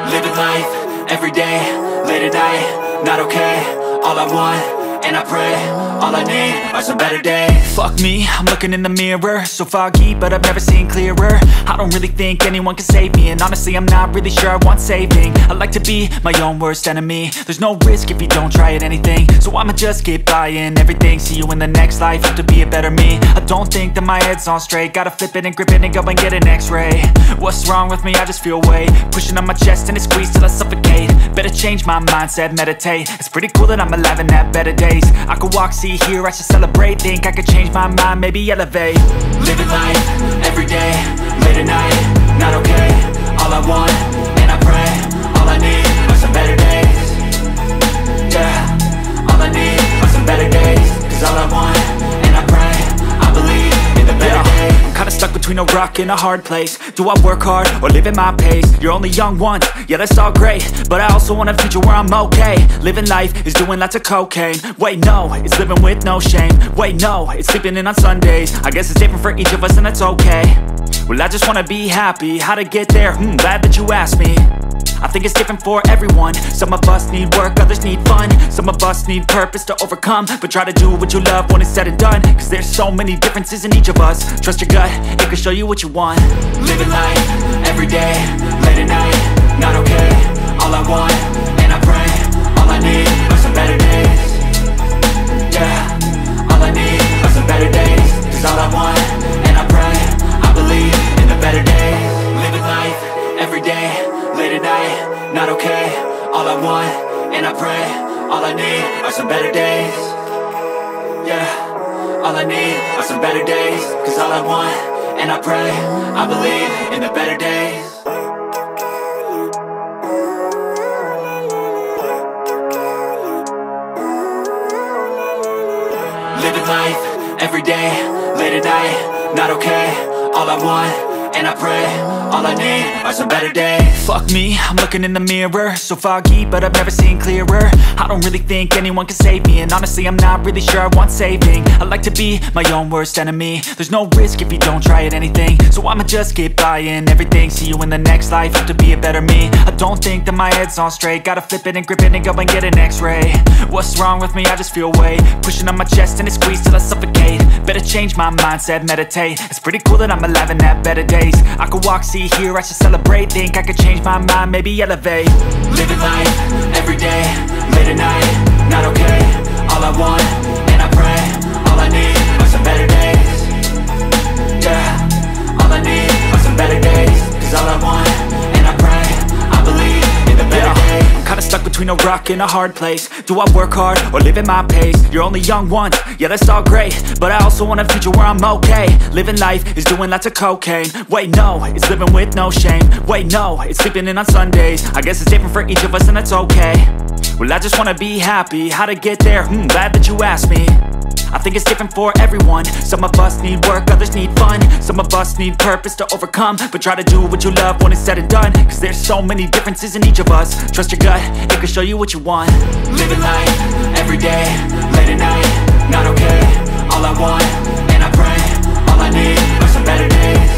Living life, everyday, late at night, not okay. All I want, and I pray, all I need are some better days. Fuck me, I'm looking in the mirror, so foggy, but I've never seen clearer. I don't really think anyone can save me, and honestly I'm not really sure I want saving. I like to be my own worst enemy. There's no risk if you don't try at anything, so I'ma just get buying everything. See you in the next life, have to be a better me. I don't think that my head's on straight, gotta flip it and grip it and go and get an x-ray. What's wrong with me? I just feel weight pushing on my chest and it squeezes till I suffocate. Better change my mindset, meditate. It's pretty cool that I'm alive and have better days. I could walk, see, hear, I should celebrate. Think I could change my mind, maybe elevate. Living life, everyday, late at night, not okay. All I want, and I pray, all I need are some better days. Yeah, all I need are some better days. Cause all I want, and I pray, I believe in the better days. I'm kinda stuck between a rock and a hard place. Do I work hard or live at my pace? You're only young once, yeah that's all great, but I also want a future where I'm okay. Living life is doing lots of cocaine. Wait no, it's living with no shame. Wait no, it's sleeping in on Sundays. I guess it's different for each of us and that's okay. Well I just wanna be happy, how to get there? Glad that you asked me. I think it's different for everyone. Some of us need work, others need fun. Some of us need purpose to overcome. But try to do what you love when it's said and done. Cause there's so many differences in each of us. Trust your gut, it can show you what you want. Living life, everyday, late at night, not okay. All I want, and I pray, all I need are some better days. Yeah, all I need are some better days. Cause all I want, and I pray, I believe in the better days. Living life, everyday, late at night, not okay. All I want, and I pray, all I need are some better days. Yeah, all I need are some better days. Cause all I want, and I pray, I believe in the better days. Living life, everyday, late at night, not okay. All I want, and I pray, all I need are some better days. Fuck me, I'm looking in the mirror, so foggy, but I've never seen clearer. I don't really think anyone can save me, and honestly I'm not really sure I want saving. I like to be my own worst enemy. There's no risk if you don't try at anything, so I'ma just get buying everything. See you in the next life, have to be a better me. I don't think that my head's on straight, gotta flip it and grip it and go and get an x-ray. What's wrong with me? I just feel weight pushing on my chest and it squeezes till I suffocate. Better change my mindset, meditate. It's pretty cool that I'm alive and have better days. I could walk, see, hear, I should celebrate. Think I could change my mind, maybe elevate. Living life, everyday, late at night, not okay. All I want, and I pray, all I need are some better days. Yeah, all I need are some better days. Cause all I want, and I pray, I believe in the better days. I'm kinda stuck between a rock and a hard place. Do I work hard or live at my pace? You're only young once, yeah that's all great, but I also want a future where I'm okay. Living life is doing lots of cocaine. Wait no, it's living with no shame. Wait no, it's sleeping in on Sundays. I guess it's different for each of us and that's okay. Well I just wanna be happy, how to get there? Glad that you asked me. I think it's different for everyone. Some of us need work, others need fun. Some of us need purpose to overcome. But try to do what you love when it's said and done. Cause there's so many differences in each of us. Trust your gut, it can show you what you want. Living life, everyday, late at night, not okay. All I want, and I pray, all I need are some better days.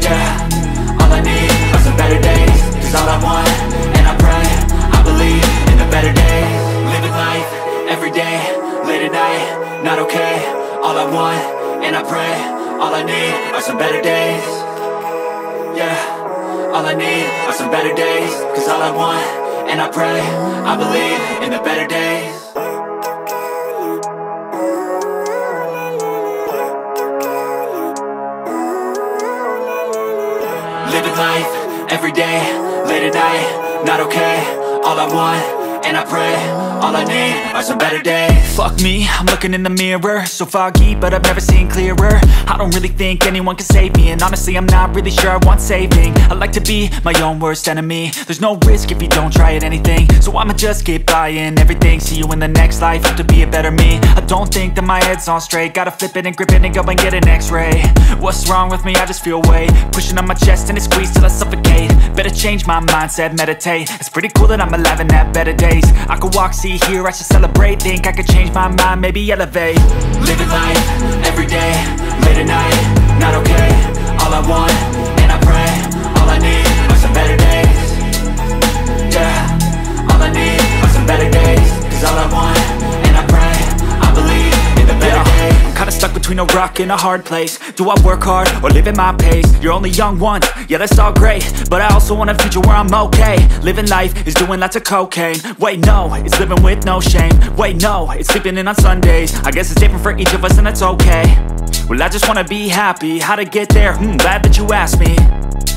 Yeah, all I need are some better days. Cause all I want, and I pray, I believe in the better days. Living life, everyday, late at night, not okay. All I want, and I pray, all I need are some better days. Yeah, all I need are some better days. Cause all I want, and I pray, I believe in the better days. Living life, everyday, late at night, not okay. All I want, and I pray, all I need are some better days. Fuck me, I'm looking in the mirror, so foggy, but I've never seen clearer. I don't really think anyone can save me, and honestly I'm not really sure I want saving. I like to be my own worst enemy. There's no risk if you don't try at anything, so I'ma just get buying everything. See you in the next life, have to be a better me. I don't think that my head's on straight, gotta flip it and grip it and go and get an x-ray. What's wrong with me? I just feel weight pushing on my chest and it squeezes till I suffocate. Better change my mindset, meditate. It's pretty cool that I'm alive and have better days. I could walk, see, hear, I should celebrate. Think I could change my mind, maybe elevate. Living life, everyday, late at night, not okay. All I want, and I pray, all I need are some better days. between a rock and a hard place. Do I work hard or live at my pace? You're only young once, yeah that's all great, but I also want a future where I'm okay. Living life is doing lots of cocaine. Wait no, it's living with no shame. Wait no, it's sleeping in on Sundays. I guess it's different for each of us and that's okay. Well I just wanna be happy, how to get there? Glad that you asked me.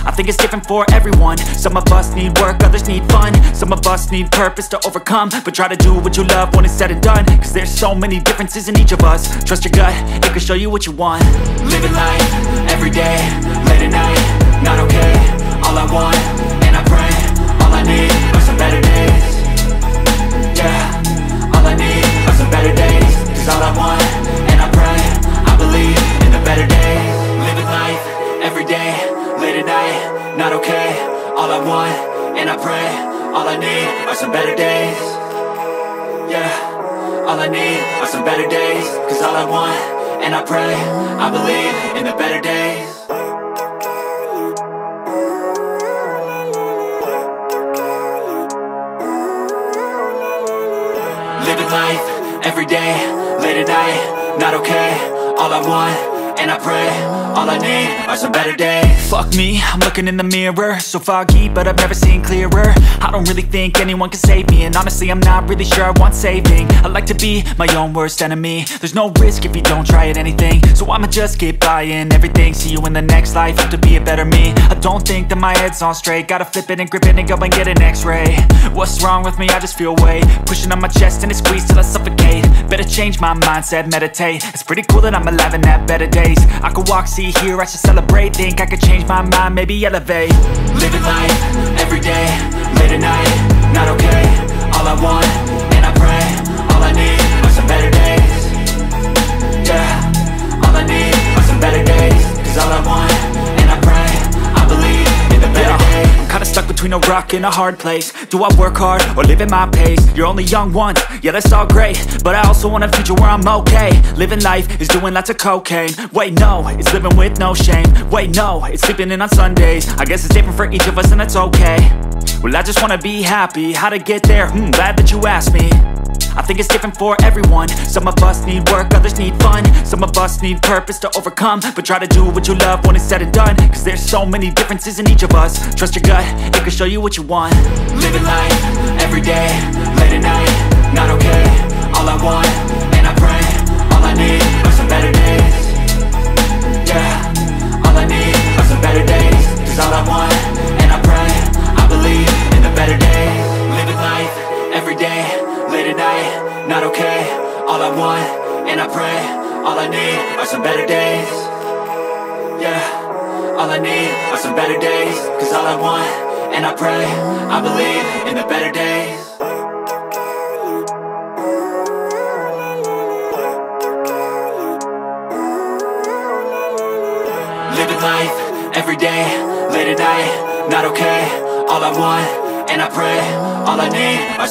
I think it's different for everyone. Some of us need work, others need fun. Some of us need purpose to overcome. But try to do what you love when it's said and done, cause there's so many differences in each of us. Trust your gut, it can show you what you want. Living life, everyday, late at night, not okay. All I want, and I pray, all I need are some better days. Yeah, all I need are some better days. Cause all I want, and I pray, I believe in the better days. Living life, everyday, late at night, not okay. All I want, and I pray, all I need are some better days. Yeah, all I need are some better days. Cause all I want, and I pray, I believe in the better days. Living life, everyday, late at night, not okay. All I want, and I pray, all I need are some better days. Fuck me, I'm looking in the mirror, so foggy, but I've never seen clearer. I don't really think anyone can save me, and honestly I'm not really sure I want saving. I like to be my own worst enemy. There's no risk if you don't try at anything, so I'ma just keep buying everything. See you in the next life, have to be a better me. I don't think that my head's on straight, gotta flip it and grip it and go and get an x-ray. What's wrong with me? I just feel weight pushing on my chest and it squeezes till I suffocate. Better change my mindset, meditate. It's pretty cool that I'm alive and have better days. I could walk, see, hear, I should celebrate. Think I could change my mind, maybe elevate. Living life, everyday, late at night, not okay. All I want, and I pray, all I need are some better days. Yeah, all I need are some better days. Cause all I want, and I pray, I believe in the better days. I'm kinda stuck between a rock and a hard place. Do I work hard or live at my pace? You're only young once, yeah that's all great, but I also want a future where I'm okay. Living life is doing lots of cocaine. Wait no, it's living with no shame. Wait no, it's sleeping in on Sundays. I guess it's different for each of us and that's okay. Well I just wanna be happy, how to get there? Glad that you asked me. I think it's different for everyone. Some of us need work, others need fun. Some of us need purpose to overcome. But try to do what you love when it's said and done, cause there's so many differences in each of us. Trust your gut, it can show you what you want. Living life, everyday, late at night, not okay. All I want, and I pray, all I need are some better days. Yeah, all I need are some better days. Cause all I want, and I pray, I believe in the better days. Living life, everyday, late at night, not okay. All I want, and I pray, all I need are some better days. Yeah, all I need are some better days. Cause all I want, and I pray, I believe in the better days. Living life, everyday, late at night, not okay. All I want, and I pray, all I need are